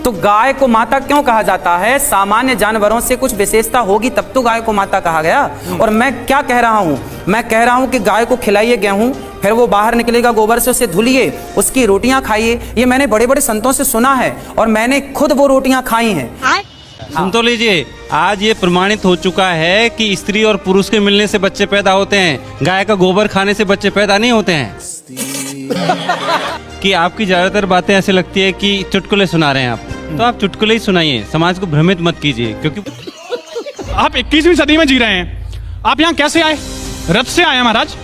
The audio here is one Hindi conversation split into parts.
तो गाय को माता क्यों कहा जाता है? सामान्य जानवरों से कुछ विशेषता होगी तब तो गाय को माता कहा गया। और मैं क्या कह रहा हूँ? मैं कह रहा हूँ कि गाय को खिलाइए गेहूं, फिर वो बाहर निकलेगा, गोबर से उसे धुलिए, उसकी रोटियां खाइए। ये मैंने बड़े बड़े संतों से सुना है और मैंने खुद वो रोटियां खाई हैं। सुन तो लीजिए, आज ये प्रमाणित हो चुका है कि स्त्री और पुरुष के मिलने से बच्चे पैदा होते हैं, गाय का गोबर खाने से बच्चे पैदा नहीं होते हैं। कि आपकी ज्यादातर बातें ऐसे लगती है कि चुटकुले सुना रहे हैं आप, तो आप चुटकुले ही सुनाइए, समाज को भ्रमित मत कीजिए। क्योंकि आप 21वीं सदी में जी रहे हैं। आप यहाँ कैसे आए? रथ से आए महाराज,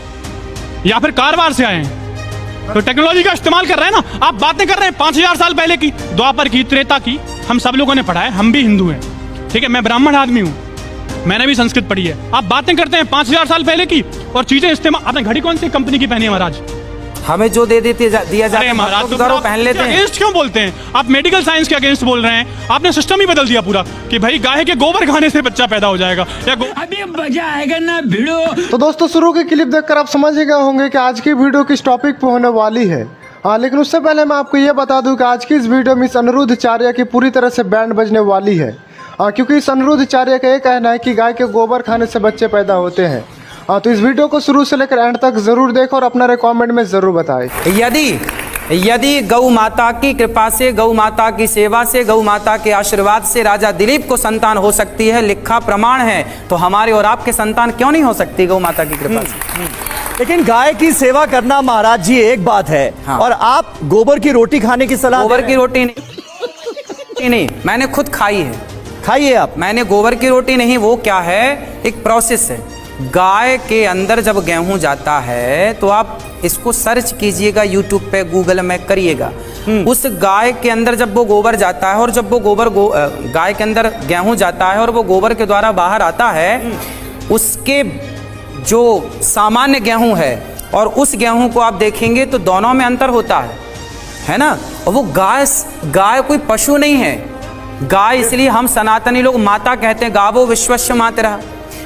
या फिर कारवार से आए हैं? तो टेक्नोलॉजी का इस्तेमाल कर रहे हैं ना। आप बातें कर रहे हैं 5000 साल पहले की, द्वापर की, त्रेता की। हम सब लोगों ने पढ़ा है, हम भी हिंदू हैं, ठीक है। मैं ब्राह्मण आदमी हूँ, मैंने भी संस्कृत पढ़ी है। आप बातें करते हैं 5000 साल पहले की और चीजें इस्तेमाल। आपने घड़ी कौन सी कंपनी की पहनी है महाराज? हमें जो दे देते दिया जाता है महाराज, तो पहन लेते हैं। अगेंस्ट क्यों बोलते हैं आप? मेडिकल साइंस के अगेंस्ट बोल रहे हैं। आपने सिस्टम ही बदल दिया पूरा कि भाई गाय के गोबर खाने से बच्चा पैदा हो जाएगा या अभी मजा आएगा ना भिड़ो। तो दोस्तों, शुरू की क्लिप देखकर आप समझ ही गए होंगे कि आज की वीडियो किस टॉपिक पे होने वाली है। लेकिन उससे पहले मैं आपको ये बता दूं कि आज की इस वीडियो में इस अनिरुद्धाचार्य की पूरी तरह से बैंड बजने वाली है। क्योंकि इस अनिरुद्धाचार्य का ये कहना है कि गाय के गोबर खाने से बच्चे पैदा होते हैं। तो इस वीडियो को शुरू से लेकर एंड तक जरूर देखो और अपना कमेंट में जरूर बताएं। यदि गौ माता की कृपा से, गौ माता की सेवा से, गौ माता के आशीर्वाद से राजा दिलीप को संतान हो सकती है, लिखा प्रमाण है, तो हमारे और आपके संतान क्यों नहीं हो सकती गौ माता की कृपा से? लेकिन गाय की सेवा करना महाराज जी एक बात है। हाँ। और आप गोबर की रोटी खाने की सलाह? गोबर की रोटी नहीं, मैंने खुद खाई है। खाइए आप। मैंने गोबर की रोटी नहीं, वो क्या है, एक प्रोसेस है। गाय के अंदर जब गेहूं जाता है तो आप इसको सर्च कीजिएगा, यूट्यूब पे, गूगल में करिएगा। उस गाय के अंदर जब वो गोबर जाता है और जब वो गोबर गाय के अंदर गेहूं जाता है और वो गोबर के द्वारा बाहर आता है, उसके जो सामान्य गेहूं है और उस गेहूं को आप देखेंगे तो दोनों में अंतर होता है ना। और वो गाय कोई पशु नहीं है। गाय इसलिए हम सनातनी लोग माता कहते हैं, गावो विश्वस्य मातरः।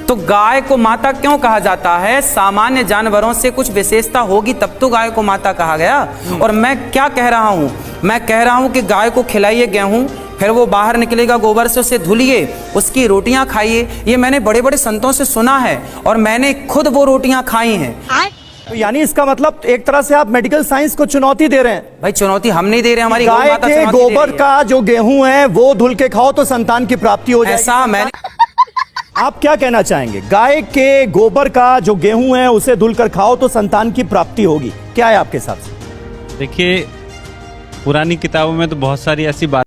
तो गाय को माता क्यों कहा जाता है? सामान्य जानवरों से कुछ विशेषता होगी तब तो गाय को माता कहा गया। और मैं क्या कह रहा हूँ? मैं कह रहा हूँ कि गाय को खिलाइए गेहूं, फिर वो बाहर निकलेगा, गोबर से उसे धुलिए, उसकी रोटियां खाइए। ये मैंने बड़े बड़े संतों से सुना है और मैंने खुद वो रोटियां खाई हैं। तो यानी इसका मतलब एक तरह से आप मेडिकल साइंस को चुनौती दे रहे हैं। भाई चुनौती हम नहीं दे रहे, हमारी गाय के गोबर का जो गेहूं है वो धुल के खाओ तो संतान की प्राप्ति हो जाएगी। ऐसा मैंने आप क्या कहना चाहेंगे? गाय के गोबर का जो गेहूं है उसे धुलकर खाओ तो संतान की प्राप्ति होगी, क्या है आपके हिसाब से? देखिए, पुरानी किताबों में तो बहुत सारी ऐसी बात